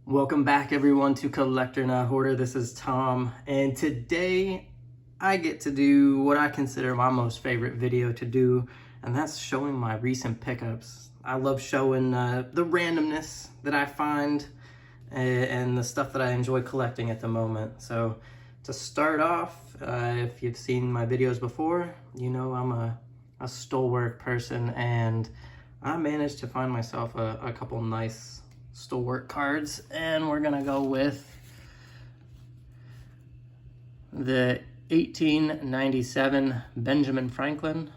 Welcome back everyone to Collector Not Hoarder. This is Tom, and today I get to do what I consider my most favorite video to do, and that's showing my recent pickups. I love showing the randomness that I find and the stuff that I enjoy collecting at the moment. So to start off, if you've seen my videos before, you know I'm a stolework person, and I managed to find myself a couple nice stolework cards, and we're gonna go with the 1897 Benjamin Franklin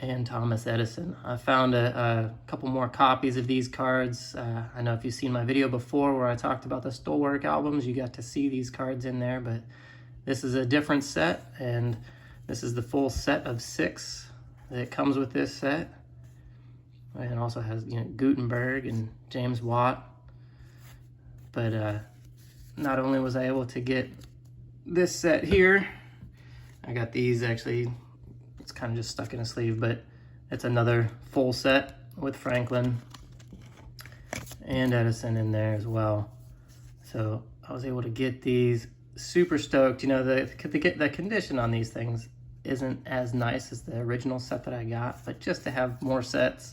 and Thomas Edison. I found a couple more copies of these cards. I know if you've seen my video before where I talked about the stolework albums, you got to see these cards in there, but this is a different set, and this is the full set of 6 that comes with this set. And also has, Gutenberg and James Watt. But not only was I able to get this set here, I got these actually, it's kind of just stuck in a sleeve, but it's another full set with Franklin and Edison in there as well. So I was able to get these. Super stoked. The condition on these things isn't as nice as the original set that I got, but just to have more sets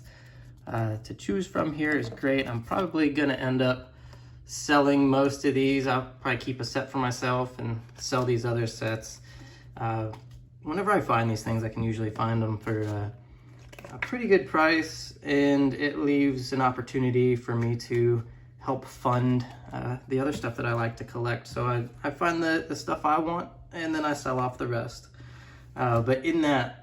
to choose from here is great. I'm probably gonna end up selling most of these. I'll probably keep a set for myself and sell these other sets. Whenever I find these things, I can usually find them for a pretty good price, and it leaves an opportunity for me to help fund the other stuff that I like to collect. So I find the stuff I want, and then I sell off the rest. But in that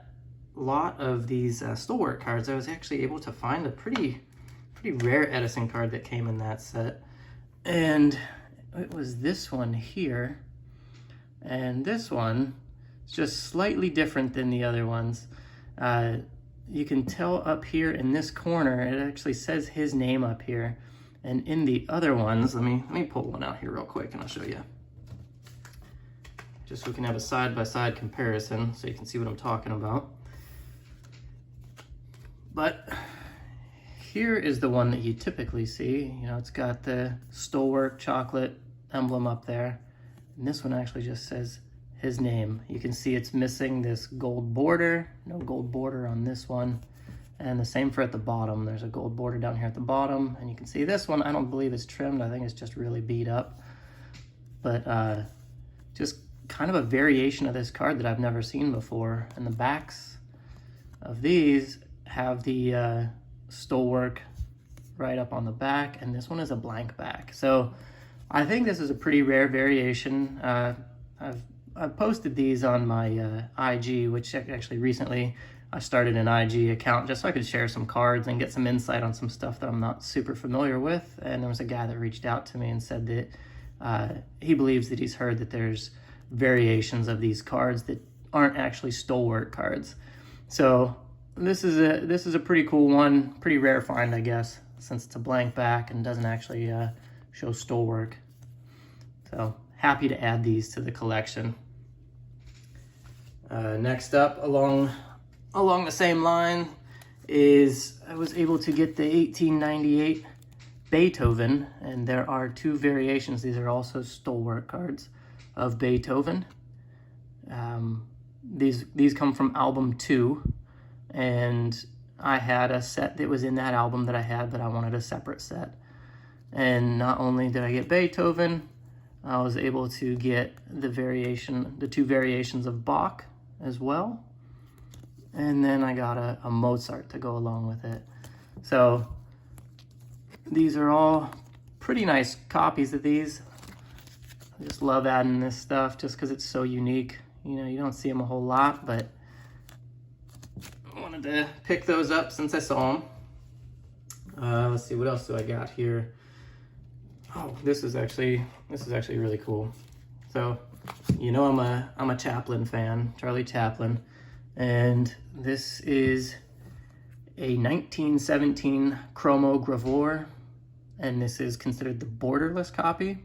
lot of these stolework cards, I was actually able to find a pretty rare Edison card that came in that set, and it was this one here. And this one is just slightly different than the other ones. You can tell up here in this corner, it actually says his name up here, and in the other ones, let me pull one out here real quick and I'll show you, just so we can have a side-by-side comparison so you can see what I'm talking about. But here is the one that you typically see. It's got the stolework chocolate emblem up there. And this one actually just says his name. You can see it's missing this gold border. No gold border on this one. And the same for at the bottom. There's a gold border down here at the bottom. And you can see this one, I don't believe it's trimmed. I think it's just really beat up. But just kind of a variation of this card that I've never seen before. And the backs of these have the stolework right up on the back, and this one is a blank back. So I think this is a pretty rare variation. I've posted these on my IG, which actually recently I started an IG account just so I could share some cards and get some insight on some stuff that I'm not super familiar with. And there was a guy that reached out to me and said that he believes that he's heard that there's variations of these cards that aren't actually stolework cards. So this is a pretty cool one, pretty rare find, I guess, since it's a blank back and doesn't actually show stolework. So happy to add these to the collection. Next up, along the same line, is I was able to get the 1898 Beethoven, and there are 2 variations. These are also stolework cards of Beethoven. These come from album 2. And I had a set that was in that album that I had, but I wanted a separate set. And not only did I get Beethoven, I was able to get the 2 variations of Bach as well. And then I got a Mozart to go along with it. So these are all pretty nice copies of these. I just love adding this stuff just because it's so unique. You don't see them a whole lot, but wanted to pick those up since I saw them. Let's see, what else do I got here? Oh, this is actually really cool. So, I'm a Chaplin fan, Charlie Chaplin, and this is a 1917 chromo gravure, and this is considered the borderless copy.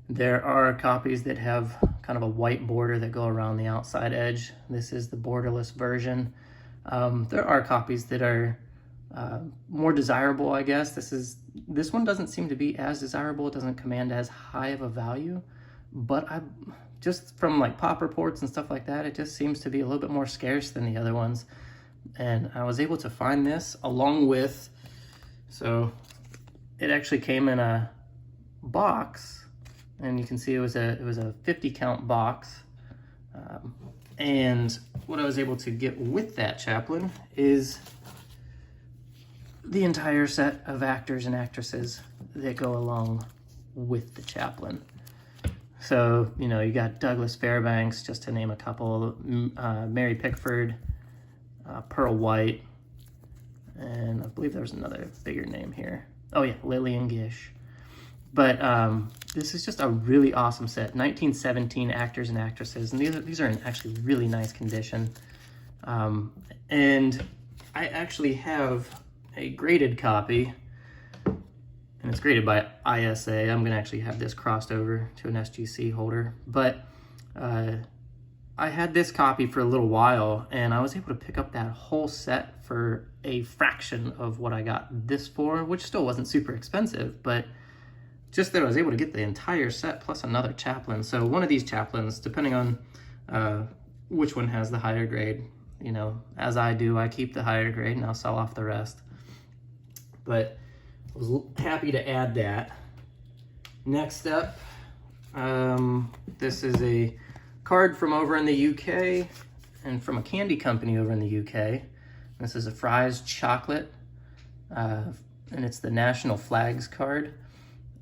There are copies that have kind of a white border that go around the outside edge. This is the borderless version. There are copies that are more desirable, I guess. This one doesn't seem to be as desirable. It doesn't command as high of a value, but just from like pop reports and stuff like that, it just seems to be a little bit more scarce than the other ones. And I was able to find this along with, so it actually came in a box, and you can see it was a 50 count box. And what I was able to get with that Chaplin is the entire set of actors and actresses that go along with the Chaplin. So, you know, you got Douglas Fairbanks, just to name a couple, Mary Pickford, Pearl White, and I believe there was another bigger name here. Oh yeah, Lillian Gish. But this is just a really awesome set. 1917 actors and actresses, and these are in actually really nice condition. And I actually have a graded copy, and it's graded by ISA. I'm gonna actually have this crossed over to an SGC holder, but I had this copy for a little while, and I was able to pick up that whole set for a fraction of what I got this for, which still wasn't super expensive, but just that I was able to get the entire set plus another Chaplin. So one of these Chaplins, depending on which one has the higher grade, you know, as I do, I keep the higher grade and I'll sell off the rest. But I was happy to add that. Next up, this is a card from over in the UK and from a candy company over in the UK. This is a Fry's chocolate, and it's the national flags card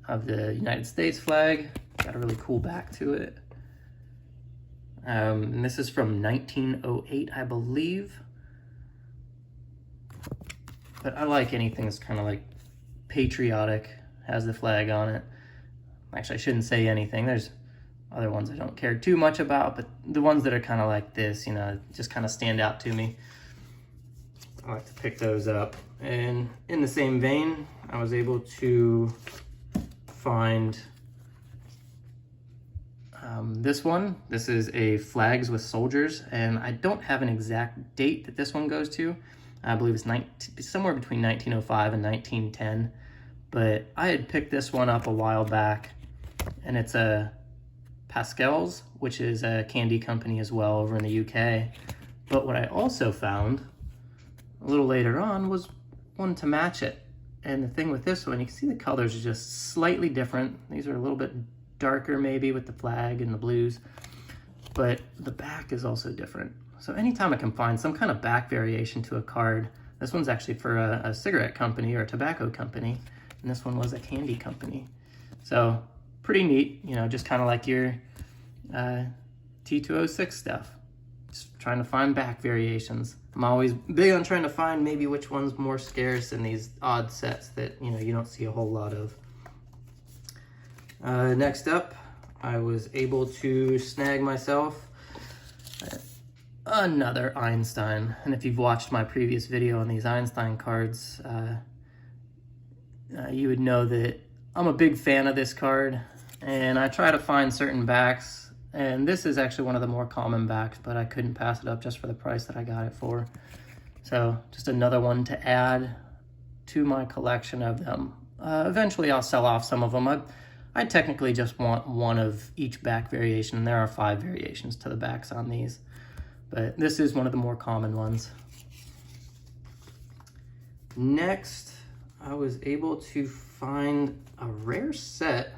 of the United States flag. Got a really cool back to it. And this is from 1908, I believe. But I like anything that's kind of like patriotic, has the flag on it. Actually, I shouldn't say anything. There's other ones I don't care too much about, but the ones that are kind of like this, you know, just kind of stand out to me. I like to pick those up. And in the same vein, I was able to find this one. This is a Flags with Soldiers, and I don't have an exact date that this one goes to. I believe it's somewhere between 1905 and 1910, but I had picked this one up a while back, and it's a Pascals, which is a candy company as well over in the UK. But what I also found a little later on was one to match it. And the thing with this one, you can see the colors are just slightly different. These are a little bit darker maybe with the flag and the blues, but the back is also different. So anytime I can find some kind of back variation to a card, this one's actually for a cigarette company or a tobacco company, and this one was a candy company. So pretty neat, you know, just kind of like your T206 stuff. Just trying to find back variations. I'm always big on trying to find maybe which one's more scarce in these odd sets that, you know, you don't see a whole lot of. Next up, I was able to snag myself another Einstein. And if you've watched my previous video on these Einstein cards, you would know that I'm a big fan of this card, and I try to find certain backs. And this is actually one of the more common backs, but I couldn't pass it up just for the price that I got it for. So just another one to add to my collection of them. Eventually I'll sell off some of them. I technically just want one of each back variation, and there are 5 variations to the backs on these. But this is one of the more common ones. Next, I was able to find a rare set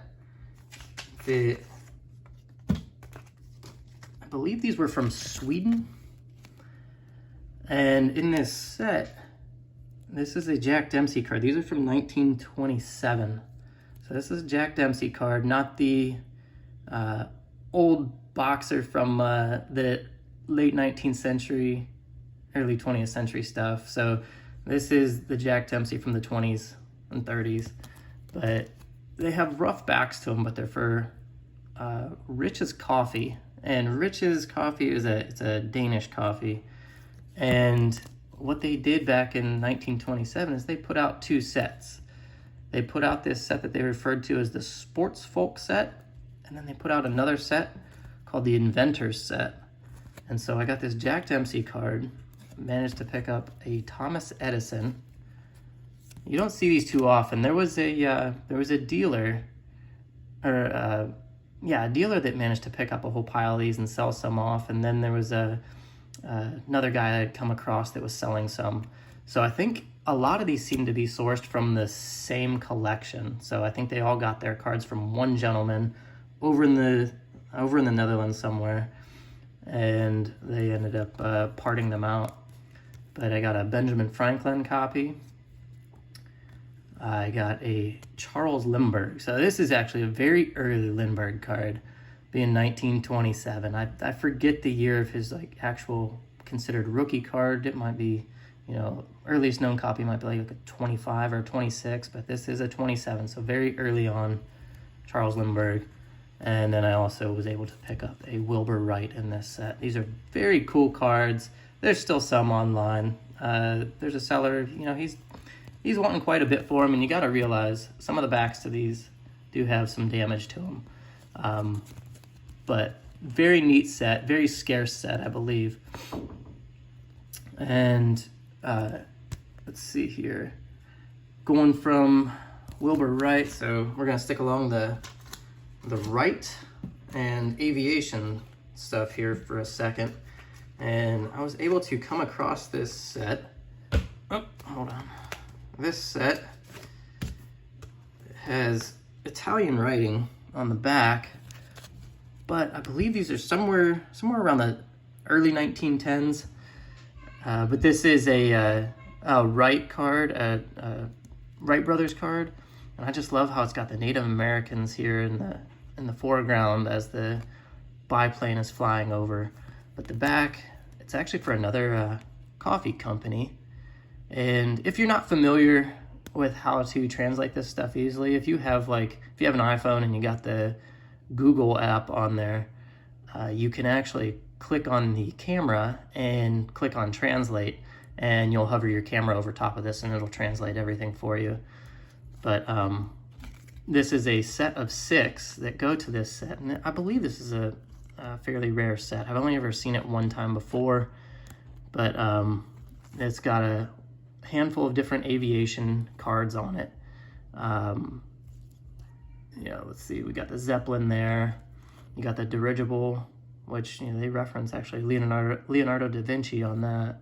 that I believe these were from Sweden. And in this set, this is a Jack Dempsey card. These are from 1927. So this is a Jack Dempsey card, not the old boxer from the late 19th century, early 20th century stuff. So this is the Jack Dempsey from the 20s and 30s. But they have rough backs to them, but they're for Rich's Coffee. And Rich's Coffee is it's a Danish coffee. And what they did back in 1927 is they put out 2 sets. They put out this set that they referred to as the Sports Folk set, and then they put out another set called the Inventors set. And so I got this Jack Dempsey card, managed to pick up a Thomas Edison, You don't see these too often. There was a dealer, or a dealer that managed to pick up a whole pile of these and sell some off, and then there was another guy I'd come across that was selling some. So I think a lot of these seem to be sourced from the same collection. So I think they all got their cards from one gentleman over in the Netherlands somewhere, and they ended up parting them out. But I got a Benjamin Franklin copy. I got a Charles Lindbergh. So this is actually a very early Lindbergh card, being 1927. I forget the year of his like actual considered rookie card. It might be, earliest known copy might be like a 25 or 26, but this is a 27, so very early on, Charles Lindbergh. And then I also was able to pick up a Wilbur Wright in this set. These are very cool cards. There's still some online. There's a seller, he's wanting quite a bit for them, and you got to realize some of the backs to these do have some damage to them. But very neat set, very scarce set, I believe. And let's see here. Going from Wilbur Wright, so we're going to stick along the Wright and aviation stuff here for a second. And I was able to come across this set. Oh, hold on. This set has Italian writing on the back, but I believe these are somewhere around the early 1910s. But this is a Wright card, a Wright Brothers card, and I just love how it's got the Native Americans here in the foreground as the biplane is flying over. But the back, it's actually for another coffee company. And if you're not familiar with how to translate this stuff easily, if you have an iPhone and you got the Google app on there, you can actually click on the camera and click on translate, and you'll hover your camera over top of this and it'll translate everything for you. But this is a set of 6 that go to this set, and I believe this is a fairly rare set. I've only ever seen it one time before, but it's got a handful of different aviation cards on it. Let's see, we got the Zeppelin there. You got the dirigible, which they reference actually Leonardo da Vinci on that.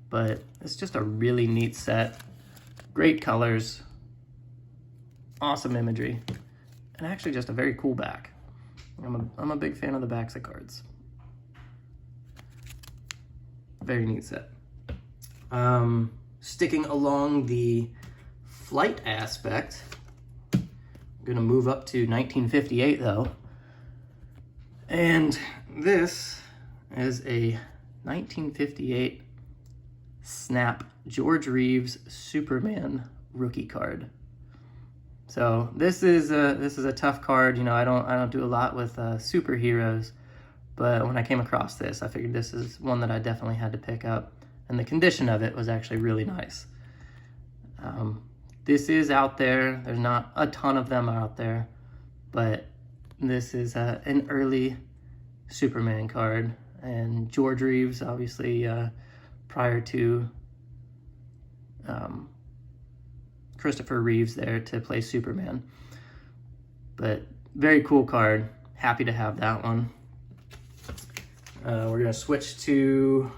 But it's just a really neat set. Great colors, awesome imagery, and actually just a very cool back. I'm a big fan of the backs of cards. Very neat set. Sticking along the flight aspect, I'm gonna move up to 1958 though. And this is a 1958 Snap George Reeves Superman rookie card. So this is a tough card. I don't do a lot with superheroes, but when I came across this, I figured this is one that I definitely had to pick up. And the condition of it was actually really nice. This is out there. There's not a ton of them out there, but this is an early Superman card. And George Reeves, obviously, prior to Christopher Reeves there to play Superman. But very cool card. Happy to have that one. We're going to switch to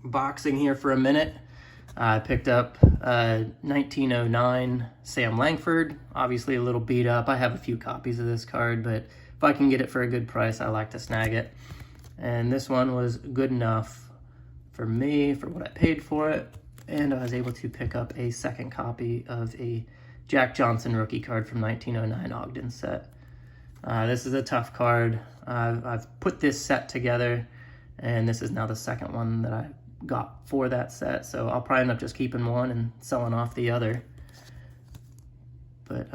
boxing here for a minute. I picked up 1909 Sam Langford, obviously a little beat up. I have a few copies of this card, but if I can get it for a good price, I like to snag it. And this one was good enough for me, for what I paid for it, and I was able to pick up a second copy of a Jack Johnson rookie card from 1909 Ogden set. This is a tough card. I've put this set together, and this is now the second one that I got for that set, so I'll probably end up just keeping one and selling off the other. But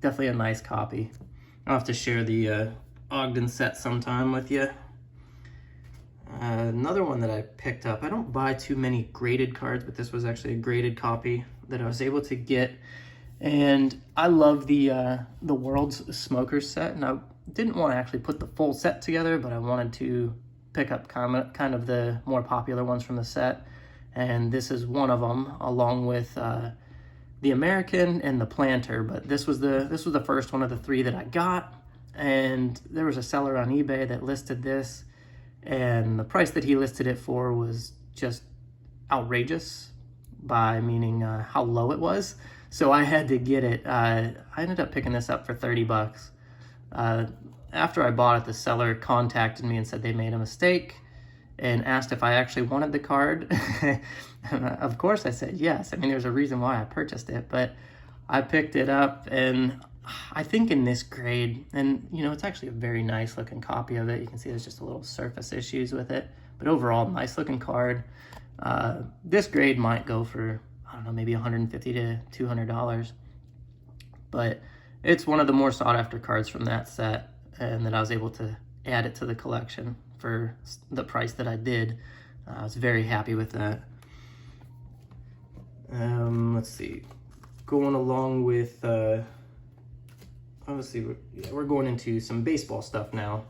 definitely a nice copy. I'll have to share the Ogden set sometime with you. Another one that I picked up, I don't buy too many graded cards, but this was actually a graded copy that I was able to get. And I love the World's Smokers set, and I didn't want to actually put the full set together, but I wanted to pick up kind of the more popular ones from the set, and this is one of them, along with the American and the Planter, but this was the first one of the three that I got. And there was a seller on eBay that listed this, and the price that he listed it for was just outrageous, by meaning how low it was. So I had to get it. I ended up picking this up for 30 bucks. After I bought it, the seller contacted me and said they made a mistake and asked if I actually wanted the card. Of course I said yes. I mean, there's a reason why I purchased it, but I picked it up, and I think in this grade, and you know, it's actually a very nice looking copy of it. You can see there's just a little surface issues with it, but overall, nice looking card. This grade might go for, I don't know, maybe $150 to $200, but it's one of the more sought after cards from that set, and that I was able to add it to the collection for the price that I did. I was very happy with that. Let's see, going along with, obviously we're going into some baseball stuff now.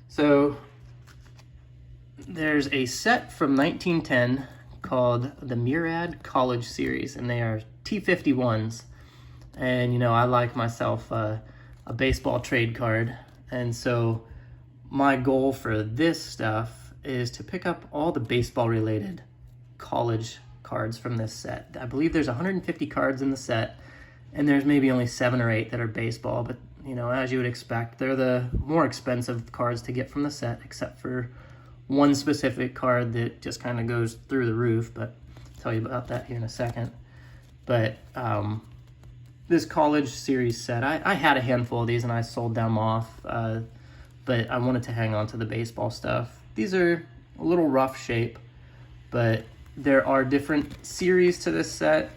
So there's a set from 1910 called the Murad College Series, and they are T51s. And you know, I like myself a baseball trade card, and so my goal for this stuff is to pick up all the baseball related college cards from this set. I believe there's 150 cards in the set, and there's maybe only 7 or 8 that are baseball, but you know, as you would expect, they're the more expensive cards to get from the set, except for one specific card that just kind of goes through the roof, but I'll tell you about that here in a second. But this college series set, I had a handful of these and I sold them off, but I wanted to hang on to the baseball stuff. These are a little rough shape, but there are different series to this set.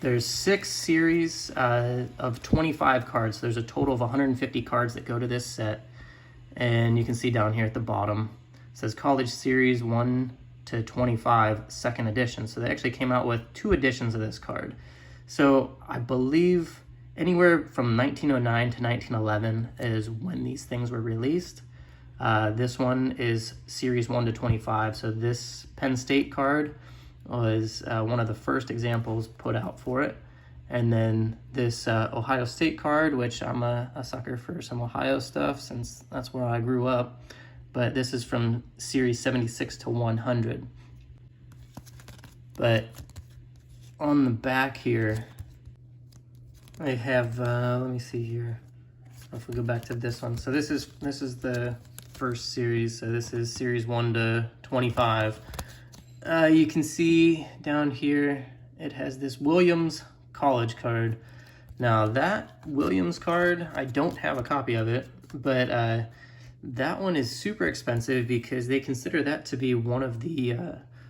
There's 6 series of 25 cards. There's a total of 150 cards that go to this set. And you can see down here at the bottom, it says College Series 1 to 25, second edition. So they actually came out with 2 editions of this card. So I believe anywhere from 1909 to 1911 is when these things were released. This one is Series 1 to 25. So this Penn State card was one of the first examples put out for it. And then this Ohio State card, which I'm a sucker for some Ohio stuff since that's where I grew up. But this is from Series 76 to 100. But on the back here, I have, let me see here. If we go back to this one. So this is the first series. So this is Series 1 to 25. You can see down here, it has this Williams college card. Now that Williams card, I don't have a copy of it, but that one is super expensive because they consider that to be one of the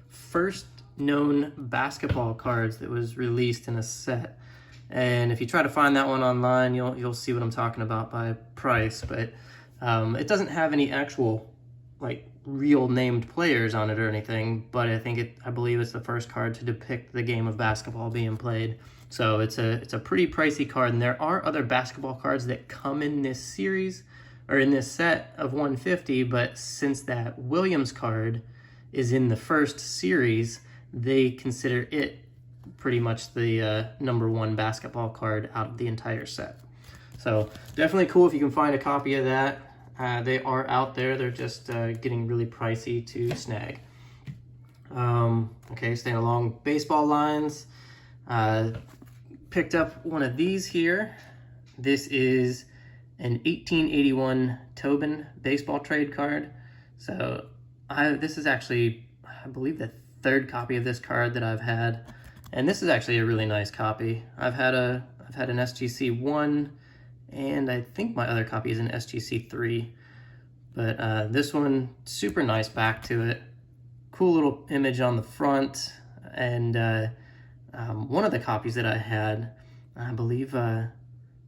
first known basketball cards that was released in a set. And if you try to find that one online, you'll see what I'm talking about by price, but it doesn't have any actual like real named players on it or anything, but I believe it's the first card to depict the game of basketball being played. So it's a pretty pricey card, and there are other basketball cards that come in this series or in this set of 150, but since that Williams card is in the first series, they consider it pretty much the number 1 basketball card out of the entire set. So definitely cool if you can find a copy of that. They are out there. They're just getting really pricey to snag. Okay, staying along baseball lines. Picked up one of these here. This is an 1881 Tobin baseball trade card. So this is actually, I believe, the 3rd copy of this card that I've had. And this is actually a really nice copy. I've had an SGC 1, and I think my other copy is an SGC 3. But this one, super nice back to it. Cool little image on the front. And one of the copies that I had, I believe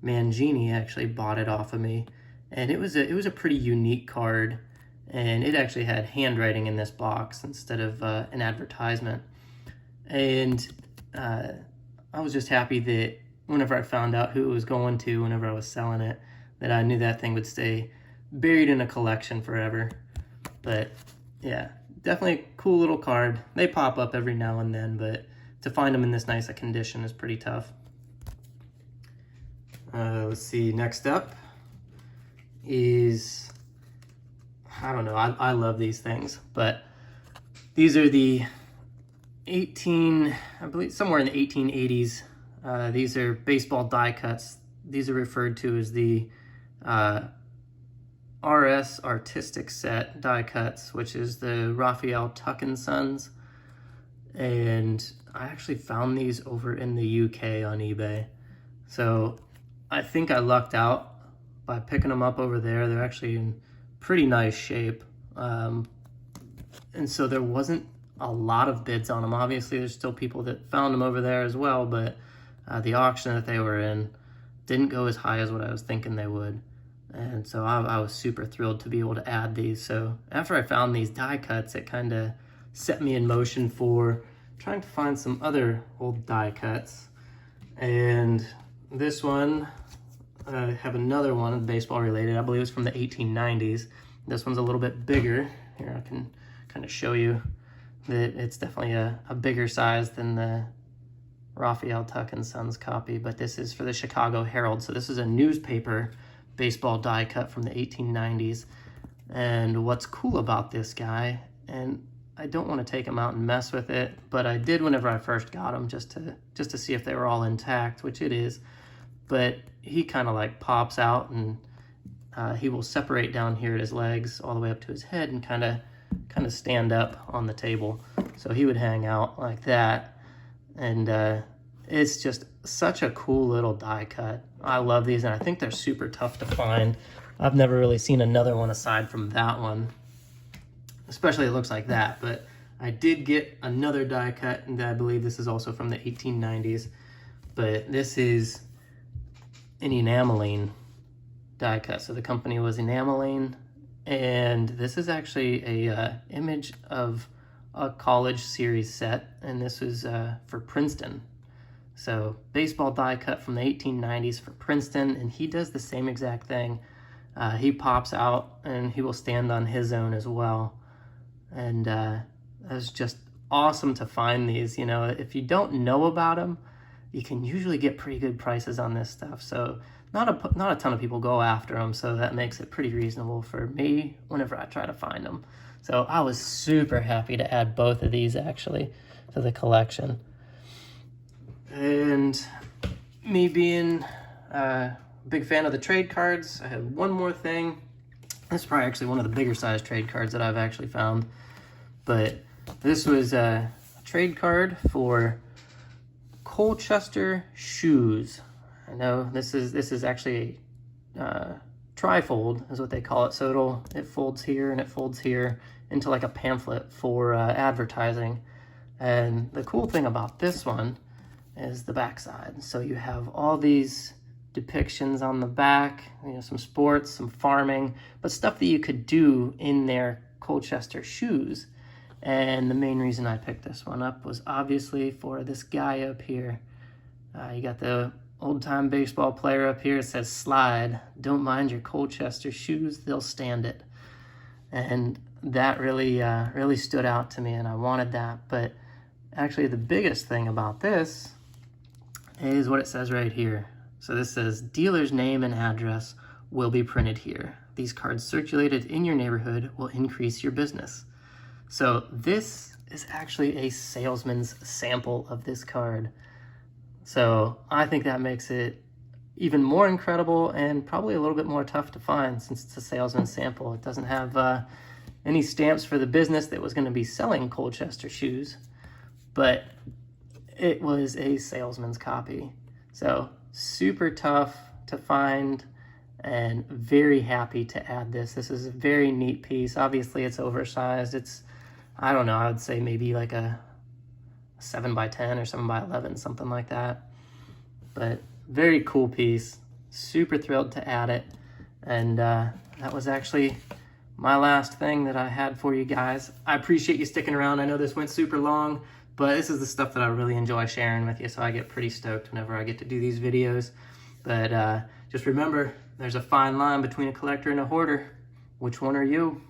Mangini actually bought it off of me. And it was a pretty unique card. And it actually had handwriting in this box instead of an advertisement. And I was just happy that whenever I found out who it was going to, whenever I was selling it, that I knew that thing would stay buried in a collection forever. But yeah, definitely a cool little card. They pop up every now and then, but to find them in this nice a condition is pretty tough. Let's see, next up is, I don't know, I love these things, but these are the I believe somewhere in the 1880s. These are baseball die cuts. These are referred to as the RS Artistic Set die cuts, which is the Raphael Tuck and Sons. And I actually found these over in the UK on eBay. So I think I lucked out by picking them up over there. They're actually in pretty nice shape. And so there wasn't a lot of bids on them. Obviously, there's still people that found them over there as well, but the auction that they were in didn't go as high as what I was thinking they would. And so I was super thrilled to be able to add these. So after I found these die cuts, it kind of set me in motion for trying to find some other old die cuts. And this one, I have another one baseball related. I believe it's from the 1890s. This one's a little bit bigger. Here, I can kind of show you that it's definitely a bigger size than the Raphael Tuck and Sons copy, but this is for the Chicago Herald. So this is a newspaper baseball die cut from the 1890s. And what's cool about this guy, and I don't want to take him out and mess with it, but I did whenever I first got him just to see if they were all intact, which it is. But he kind of like pops out, and he will separate down here at his legs all the way up to his head and kind of stand up on the table. So he would hang out like that. And it's just such a cool little die cut. I love these, and I think they're super tough to find. I've never really seen another one aside from that one. Especially it looks like that, but I did get another die cut, and I believe this is also from the 1890s. But this is an enameling die cut. So the company was Enameling, and this is actually a image of a college series set, and this was for Princeton. So baseball die cut from the 1890s for Princeton, and he does the same exact thing. He pops out, and he will stand on his own as well. And it's just awesome to find these. You know, if you don't know about them, you can usually get pretty good prices on this stuff. So not a ton of people go after them, so that makes it pretty reasonable for me whenever I try to find them. So I was super happy to add both of these actually to the collection. And me being a big fan of the trade cards, I had one more thing. This is probably actually one of the bigger size trade cards that I've actually found. But this was a trade card for Colchester shoes. I know this is actually a trifold is what they call it. So it folds here and it folds here into like a pamphlet for advertising. And the cool thing about this one is the backside. So you have all these depictions on the back, you know, some sports, some farming, but stuff that you could do in their Colchester shoes. And the main reason I picked this one up was obviously for this guy up here. You got the old-time baseball player up here. It says, "Slide, don't mind your Colchester shoes, they'll stand it." And that really stood out to me, and I wanted that. But actually the biggest thing about this is what it says right here. So this says, "Dealer's name and address will be printed here. These cards circulated in your neighborhood will increase your business." So this is actually a salesman's sample of this card. So I think that makes it even more incredible and probably a little bit more tough to find since it's a salesman's sample. It doesn't have any stamps for the business that was going to be selling Colchester shoes, but it was a salesman's copy. So super tough to find and very happy to add this. This is a very neat piece. Obviously it's oversized. It's, I don't know, I would say maybe like a 7x10 or 7x11, something like that. But very cool piece. Super thrilled to add it. And that was actually my last thing that I had for you guys. I appreciate you sticking around. I know this went super long, but this is the stuff that I really enjoy sharing with you, so I get pretty stoked whenever I get to do these videos. But just remember, there's a fine line between a collector and a hoarder. Which one are you?